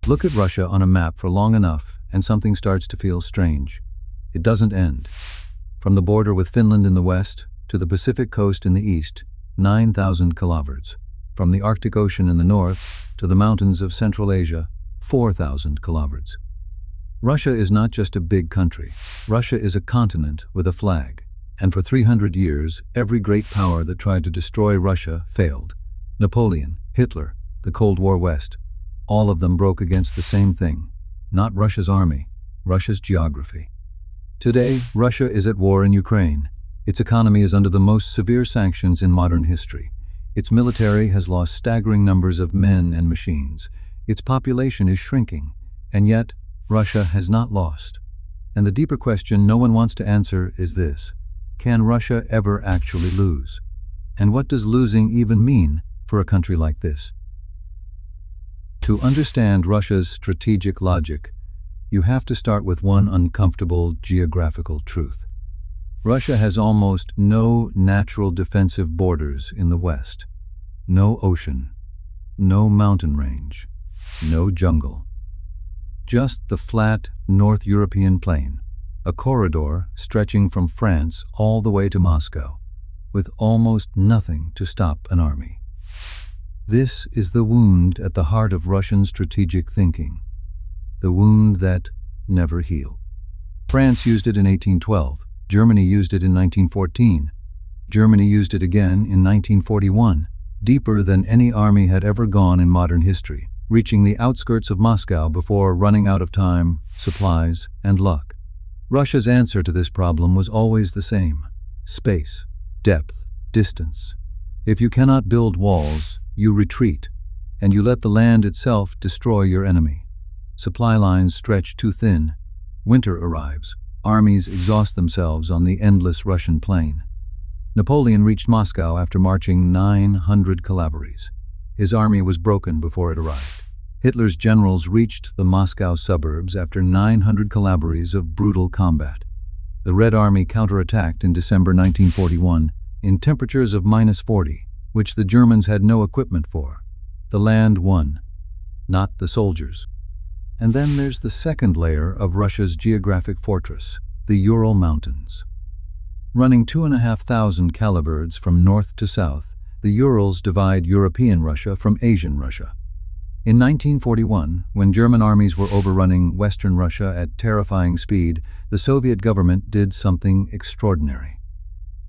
Look at Russia on a map for long enough, and something starts to feel strange. It doesn't end. From the border with Finland in the west to the Pacific coast in the east, 9,000 kilometers. From the Arctic Ocean in the north to the mountains of Central Asia, 4,000 kilometers. Russia is not just a big country. Russia is a continent with a flag. And for 300 years, every great power that tried to destroy Russia failed. Napoleon, Hitler, the Cold War West, all of them broke against the same thing. Not Russia's army, Russia's geography. Today, Russia is at war in Ukraine. Its economy is under the most severe sanctions in modern history. Its military has lost staggering numbers of men and machines. Its population is shrinking. And yet, Russia has not lost. And the deeper question no one wants to answer is this: can Russia ever actually lose? And what does losing even mean for a country like this? To understand Russia's strategic logic, you have to start with one uncomfortable geographical truth. Russia has almost no natural defensive borders in the West. No ocean, no mountain range, no jungle. Just the flat North European plain, a corridor stretching from France all the way to Moscow, with almost nothing to stop an army. This is the wound at the heart of Russian strategic thinking, the wound that never healed. France used it in 1812, Germany used it in 1914, Germany used it again in 1941, deeper than any army had ever gone in modern history, reaching the outskirts of Moscow before running out of time, supplies, and luck. Russia's answer to this problem was always the same: space, depth, distance. If you cannot build walls, you retreat, and you let the land itself destroy your enemy. Supply lines stretch too thin. Winter arrives. Armies exhaust themselves on the endless Russian plain. Napoleon reached Moscow after marching 900 kilometers. His army was broken before it arrived. Hitler's generals reached the Moscow suburbs after 900 kilometers of brutal combat. The Red Army counterattacked in December 1941 in temperatures of -40, which the Germans had no equipment for. The land won, not the soldiers. And then there's the second layer of Russia's geographic fortress, the Ural Mountains. Running 2,500 kilometers from north to south, the Urals divide European Russia from Asian Russia. In 1941, when German armies were overrunning Western Russia at terrifying speed, the Soviet government did something extraordinary.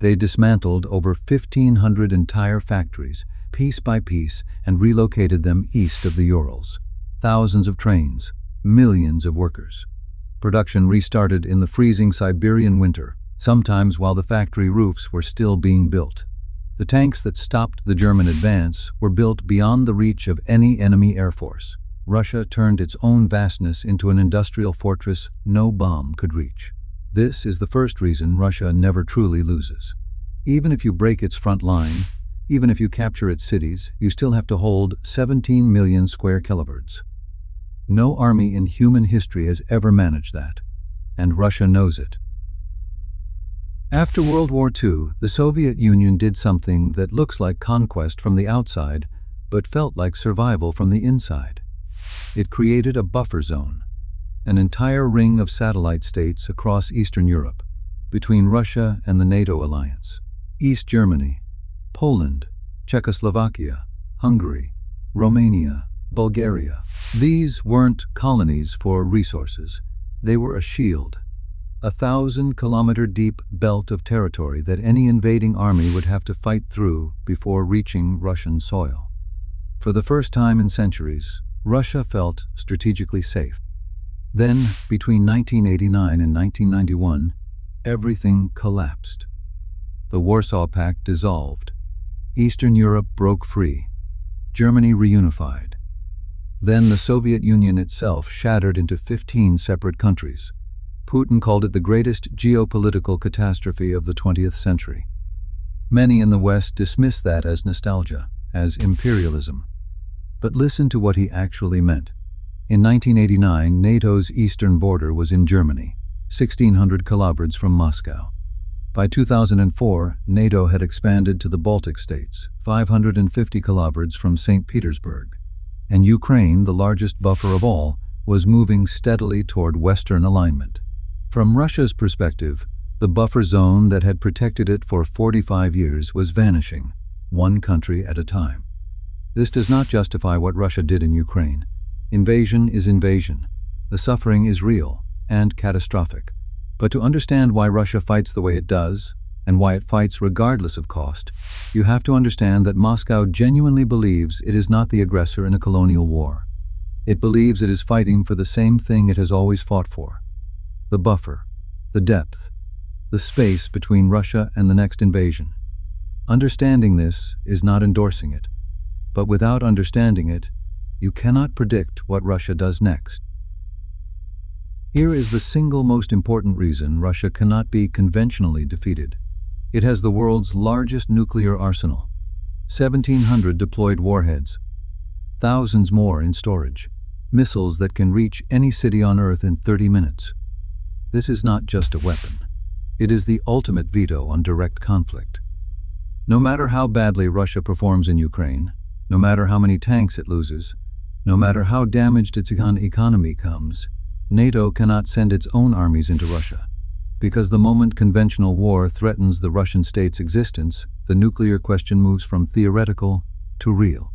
They dismantled over 1,500 entire factories, piece by piece, and relocated them east of the Urals. Thousands of trains, millions of workers. Production restarted in the freezing Siberian winter, sometimes while the factory roofs were still being built. The tanks that stopped the German advance were built beyond the reach of any enemy air force. Russia turned its own vastness into an industrial fortress no bomb could reach. This is the first reason Russia never truly loses. Even if you break its front line, even if you capture its cities, you still have to hold 17 million square kilometers. No army in human history has ever managed that, and Russia knows it. After World War II, the Soviet Union did something that looks like conquest from the outside, but felt like survival from the inside. It created a buffer zone, an entire ring of satellite states across Eastern Europe, between Russia and the NATO alliance. East Germany, Poland, Czechoslovakia, Hungary, Romania, Bulgaria. These weren't colonies for resources. They were a shield, a 1,000-kilometer-deep belt of territory that any invading army would have to fight through before reaching Russian soil. For the first time in centuries, Russia felt strategically safe. Then, between 1989 and 1991, everything collapsed. The Warsaw Pact dissolved. Eastern Europe broke free. Germany reunified. Then the Soviet Union itself shattered into 15 separate countries. Putin called it the greatest geopolitical catastrophe of the 20th century. Many in the West dismiss that as nostalgia, as imperialism. But listen to what he actually meant. In 1989, NATO's eastern border was in Germany, 1,600 kilometers from Moscow. By 2004, NATO had expanded to the Baltic states, 550 kilometers from St. Petersburg. and Ukraine, the largest buffer of all, was moving steadily toward Western alignment. From Russia's perspective, the buffer zone that had protected it for 45 years was vanishing, one country at a time. This does not justify what Russia did in Ukraine. Invasion is invasion. The suffering is real and catastrophic. But to understand why Russia fights the way it does, and why it fights regardless of cost, you have to understand that Moscow genuinely believes it is not the aggressor in a colonial war. It believes it is fighting for the same thing it has always fought for: the buffer, the depth, the space between Russia and the next invasion. Understanding this is not endorsing it, but without understanding it, you cannot predict what Russia does next. Here is the single most important reason Russia cannot be conventionally defeated. It has the world's largest nuclear arsenal, 1,700 deployed warheads, thousands more in storage, missiles that can reach any city on Earth in 30 minutes. This is not just a weapon. It is the ultimate veto on direct conflict. No matter how badly Russia performs in Ukraine, no matter how many tanks it loses, no matter how damaged its economy comes, NATO cannot send its own armies into Russia. Because the moment conventional war threatens the Russian state's existence, the nuclear question moves from theoretical to real.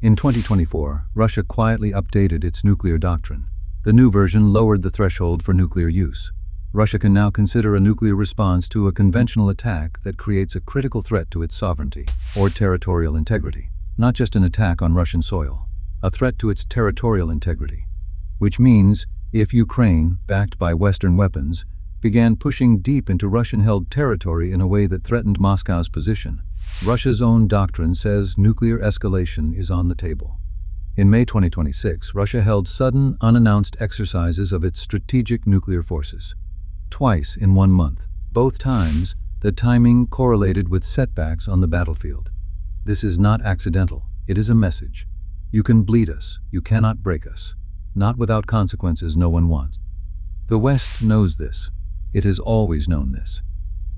In 2024, Russia quietly updated its nuclear doctrine. The new version lowered the threshold for nuclear use. Russia can now consider a nuclear response to a conventional attack that creates a critical threat to its sovereignty or territorial integrity, not just an attack on Russian soil, a threat to its territorial integrity. Which means, if Ukraine, backed by Western weapons, began pushing deep into Russian-held territory in a way that threatened Moscow's position, Russia's own doctrine says nuclear escalation is on the table. In May 2026, Russia held sudden, unannounced exercises of its strategic nuclear forces. Twice in 1 month. Both times, the timing correlated with setbacks on the battlefield. This is not accidental. It is a message. You can bleed us. You cannot break us. Not without consequences no one wants. The West knows this. It has always known this.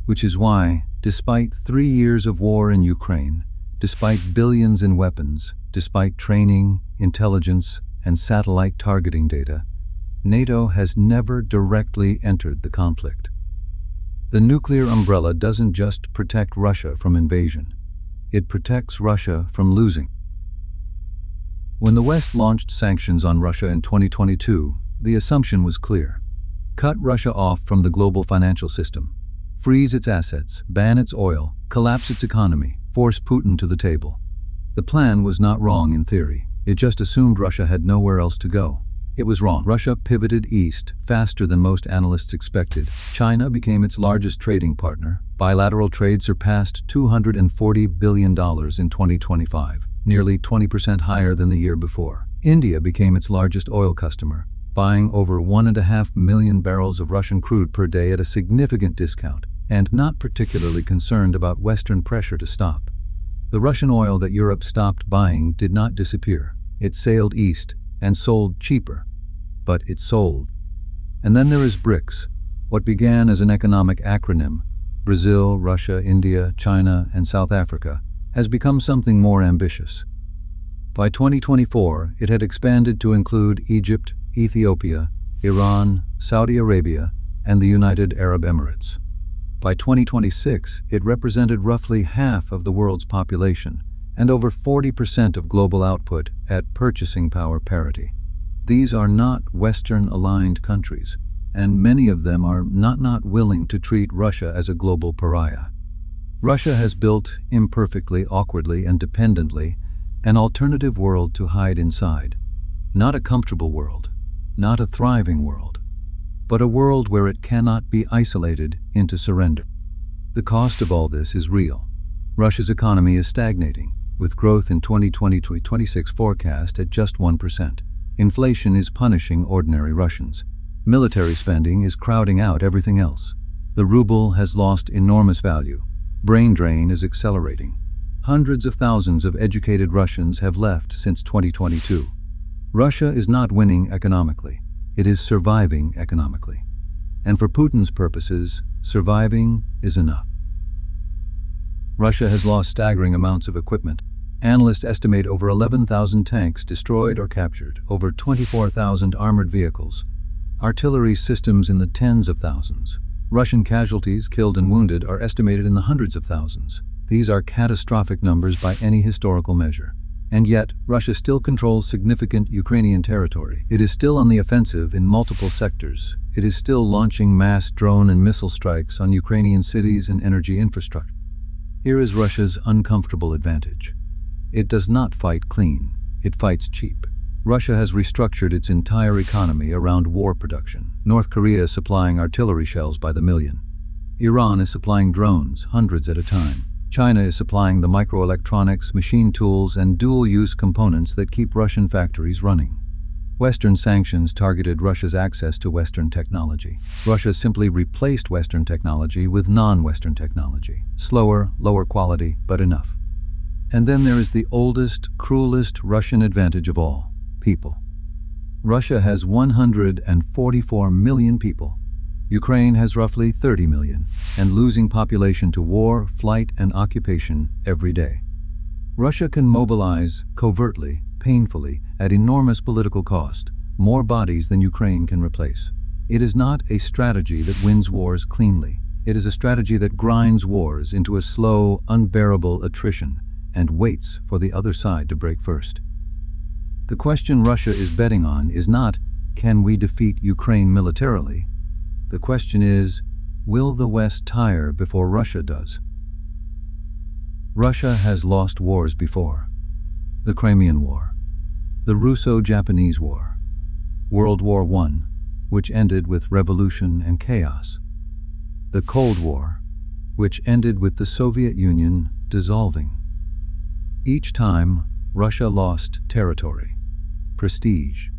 Which is why, despite 3 years of war in Ukraine, despite billions in weapons, despite training, intelligence, and satellite targeting data, NATO has never directly entered the conflict. The nuclear umbrella doesn't just protect Russia from invasion. It protects Russia from losing. When the West launched sanctions on Russia in 2022, the assumption was clear. Cut Russia off from the global financial system. Freeze its assets, ban its oil, collapse its economy, force Putin to the table. The plan was not wrong in theory. It just assumed Russia had nowhere else to go. It was wrong. Russia pivoted east faster than most analysts expected. China became its largest trading partner. Bilateral trade surpassed $240 billion in 2025, nearly 20% higher than the year before. India became its largest oil customer, buying over 1.5 million barrels of Russian crude per day at a significant discount, and not particularly concerned about Western pressure to stop. The Russian oil that Europe stopped buying did not disappear. It sailed east and sold cheaper, but it sold. And then there is BRICS, what began as an economic acronym, Brazil, Russia, India, China, and South Africa, has become something more ambitious. By 2024, it had expanded to include Egypt, Ethiopia, Iran, Saudi Arabia, and the United Arab Emirates. By 2026, it represented roughly half of the world's population and over 40% of global output at purchasing power parity. These are not Western-aligned countries, and many of them are not willing to treat Russia as a global pariah. Russia has built, imperfectly, awkwardly, and dependently, an alternative world to hide inside. Not a comfortable world, not a thriving world, but a world where it cannot be isolated into surrender. The cost of all this is real. Russia's economy is stagnating, with growth in 2020-2026 forecast at just 1%. Inflation is punishing ordinary Russians. Military spending is crowding out everything else. The ruble has lost enormous value. Brain drain is accelerating. Hundreds of thousands of educated Russians have left since 2022. Russia is not winning economically. It is surviving economically. And for Putin's purposes, surviving is enough. Russia has lost staggering amounts of equipment, Analysts estimate over 11,000 tanks destroyed or captured, over 24,000 armored vehicles, artillery systems in the tens of thousands. Russian casualties, killed and wounded, are estimated in the hundreds of thousands. These are catastrophic numbers by any historical measure. And yet, Russia still controls significant Ukrainian territory. It is still on the offensive in multiple sectors. It is still launching mass drone and missile strikes on Ukrainian cities and energy infrastructure. Here is Russia's uncomfortable advantage. It does not fight clean. It fights cheap. Russia has restructured its entire economy around war production. North Korea is supplying artillery shells by the million. Iran is supplying drones, hundreds at a time. China is supplying the microelectronics, machine tools, and dual-use components that keep Russian factories running. Western sanctions targeted Russia's access to Western technology. Russia simply replaced Western technology with non-Western technology. Slower, lower quality, but enough. And then there is the oldest, cruelest Russian advantage of all: people. Russia has 144 million people. Ukraine has roughly 30 million, and losing population to war, flight, and occupation every day. Russia can mobilize covertly, painfully, at enormous political cost, more bodies than Ukraine can replace. It is not a strategy that wins wars cleanly. It is a strategy that grinds wars into a slow, unbearable attrition, and waits for the other side to break first. The question Russia is betting on is not, can we defeat Ukraine militarily? The question is, will the West tire before Russia does? Russia has lost wars before. The Crimean War, the Russo-Japanese War, World War I, which ended with revolution and chaos, the Cold War, which ended with the Soviet Union dissolving. Each time, Russia lost territory, prestige,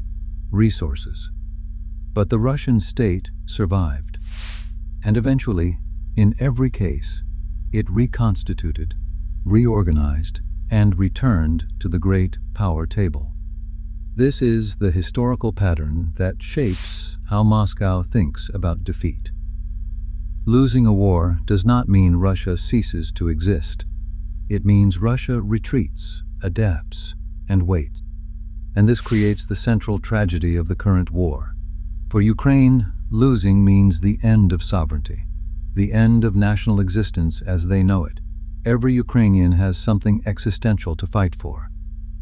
resources. But the Russian state survived. And eventually, in every case, it reconstituted, reorganized, and returned to the great power table. This is the historical pattern that shapes how Moscow thinks about defeat. Losing a war does not mean Russia ceases to exist. It means Russia retreats, adapts, and waits. And this creates the central tragedy of the current war. For Ukraine, losing means the end of sovereignty, the end of national existence as they know it. Every Ukrainian has something existential to fight for.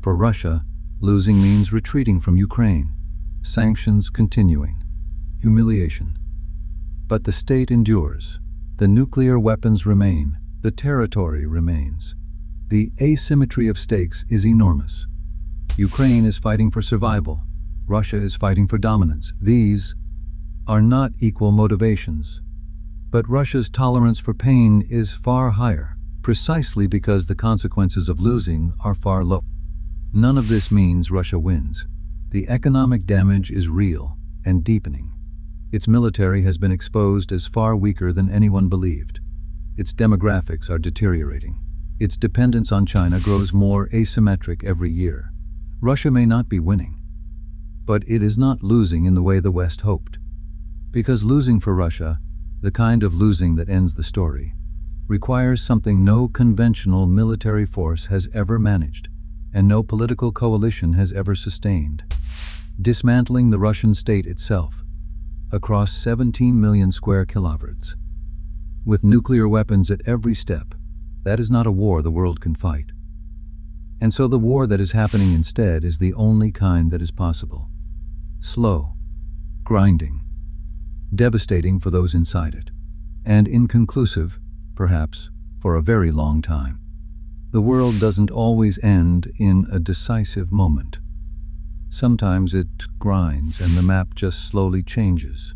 For Russia, losing means retreating from Ukraine, sanctions continuing, humiliation. But the state endures. The nuclear weapons remain. The territory remains. The asymmetry of stakes is enormous. Ukraine is fighting for survival. Russia is fighting for dominance. These are not equal motivations. But Russia's tolerance for pain is far higher, precisely because the consequences of losing are far lower. None of this means Russia wins. The economic damage is real and deepening. Its military has been exposed as far weaker than anyone believed. Its demographics are deteriorating. Its dependence on China grows more asymmetric every year. Russia may not be winning, but it is not losing in the way the West hoped. Because losing for Russia, the kind of losing that ends the story, requires something no conventional military force has ever managed, and no political coalition has ever sustained. Dismantling the Russian state itself, across 17 million square kilometers. With nuclear weapons at every step, that is not a war the world can fight. And so the war that is happening instead is the only kind that is possible. Slow, grinding, devastating for those inside it, and inconclusive, perhaps, for a very long time. The world doesn't always end in a decisive moment. Sometimes it grinds and the map just slowly changes.